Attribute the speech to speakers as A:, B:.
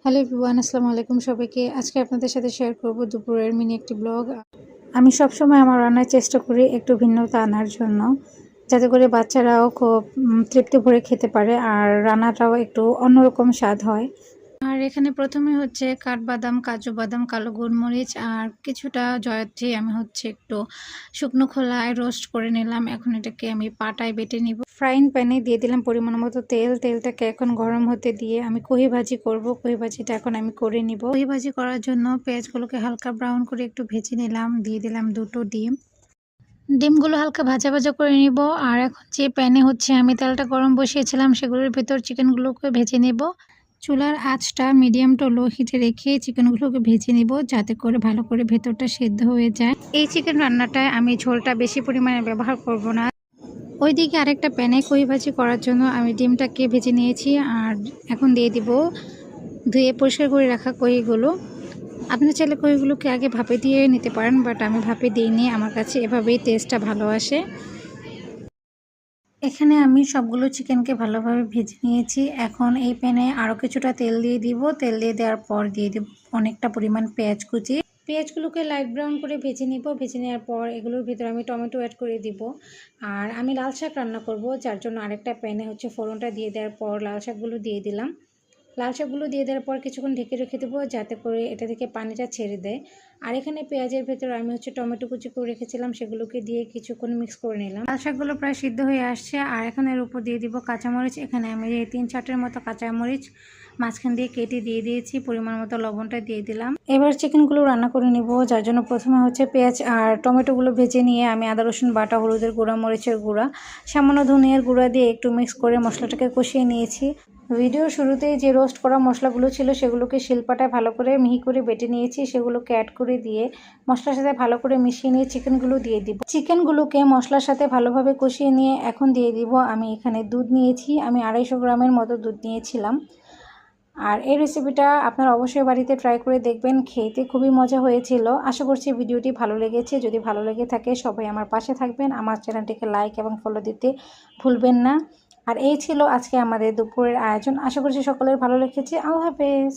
A: Hello everyone, আসসালামু আলাইকুম সবাইকে। আজকে আপনাদের সাথে শেয়ার করব দুপুরের মিনি একটি ব্লগ। আমি সবসময় আমার রান্নার চেষ্টা করি একটু ভিন্নতা আনার জন্য, যাতে করে বাচ্চারাও খুব তৃপ্তি ভরে খেতে পারে আর রান্নাটাও একটু অন্যরকম স্বাদ হয়। আর এখানে প্রথমে হচ্ছে কাঠবাদাম, কাজু বাদাম, কালো গোলমরিচ আর কিছুটা জয়ত্রী আমি একটু শুকনো খোলায় রোস্ট করে নিলাম। এখন এটাকে আমি পাটায় বেটে নিব। ফ্রাইং প্যানে দিয়ে দিলাম পরিমাণ মতো তেল। তেলটাকে এখন গরম হতে দিয়ে আমি কহি ভাজি করব। কহি ভাজিটা এখন আমি করে নিব। কহি ভাজি করার জন্য পেঁয়াজগুলোকে হালকা ব্রাউন করে একটু ভেজে নিলাম। দিয়ে দিলাম দুটো ডিম। ডিমগুলো হালকা ভাজা ভাজা করে নিব। আর এখন যে প্যানে আমি তেলটা গরম বসিয়েছিলাম, সেগুলোর ভেতর চিকেনগুলোকে ভেজে নেব। চুলার আঁচটা মিডিয়াম টু লো হিটে রেখে চিকেনগুলোকে ভেজে নিব, যাতে করে ভালো করে ভেতরটা সেদ্ধ হয়ে যায়। এই চিকেন রান্নাটায় আমি ঝোলটা বেশি পরিমাণে ব্যবহার করব না। ওইদিকে আরেকটা প্যানে কই ভাজি করার জন্য আমি ডিমটাকে ভেজে নিয়েছি। আর এখন দিয়ে দিব ধুয়ে পরিষ্কার করে রাখা কইগুলো। আপনারা চাইলে কইগুলোকে আগে ভাপে দিয়ে নিতে পারেন, বাট আমি ভাপে দিইনি। আমার কাছে এভাবেই টেস্টটা ভালো আসে। এখানে আমি সবগুলো চিকেনকে ভালোভাবে ভেজে নিয়েছি। এখন এই প্যানে আরও কিছুটা তেল দিয়ে দিব। তেল দিয়ে দেওয়ার পর দিয়ে দিব অনেকটা পরিমাণ পেঁয়াজ কুচি। পেঁয়াজগুলোকে লাইট ব্রাউন করে ভেজে নিব। ভেজে নেওয়ার পর এগুলোর ভিতরে আমি টমেটো অ্যাড করে দিব। আর আমি লাল শাক রান্না করব, যার জন্য আরেকটা প্যানে ফোড়নটা দিয়ে দেওয়ার পর লাল শাকগুলো দিয়ে দিলাম। লাল শাকগুলো দিয়ে দেওয়ার পর কিছুক্ষণ ঢেকে রেখে দেবো, যাতে করে এটা থেকে পানিটা ছেড়ে দেয়। আর এখানে পেঁয়াজের ভেতর আমি টমেটো কুচি করে রেখেছিলাম, সেগুলোকে দিয়ে কিছুক্ষণ মিক্স করে নিলাম। লাল শাকগুলো প্রায় সিদ্ধ হয়ে আসছে। আর এখন এর উপর দিয়ে দিব কাঁচামরিচ। এখানে আমি 3-4টের মতো কাঁচামরিচ মাঝখান দিয়ে কেটে দিয়ে দিয়েছি। পরিমাণ মতো লবণটা দিয়ে দিলাম। এবার চিকেনগুলো রান্না করে নিব, যার জন্য প্রথমে পেঁয়াজ আর টমেটোগুলো ভেজে নিয়ে আমি আদা রসুন বাটা, হলুদের গুঁড়া, মরিচের গুঁড়া, সামান্য ধনিয়ার গুঁড়া দিয়ে একটু মিক্স করে মশলাটাকে কষিয়ে নিয়েছি। ভিডিওর শুরুতেই যে রোস্ট করা মশলাগুলো ছিল, সেগুলোকে শিলপাটায় ভালো করে মিহি করে বেটে নিয়েছি। সেগুলোকে অ্যাড করে দিয়ে মশলার সাথে ভালো করে মিশিয়ে নিয়ে চিকেনগুলো দিয়ে দিব। চিকেনগুলোকে মশলার সাথে ভালোভাবে কষিয়ে নিয়ে এখন দিয়ে দিব আমি এখানে দুধ নিয়েছি। আমি 250 গ্রামের মতো দুধ নিয়েছিলাম। আর এই রেসিপিটা আপনারা অবশ্যই বাড়িতে ট্রাই করে দেখবেন, খেতে খুবই মজা হয়েছিল। আশা করছি ভিডিওটি ভালো লেগেছে। যদি ভালো লেগে থাকে সবাই আমার পাশে থাকবেন, আমার চ্যানেলটিকে লাইক এবং ফলো দিতে ভুলবেন না। আর এই ছিল আজকে আমাদের দুপুরের আয়োজন। আশা করছি সকলের ভালো লেগেছে। আল্লাহ হাফেজ।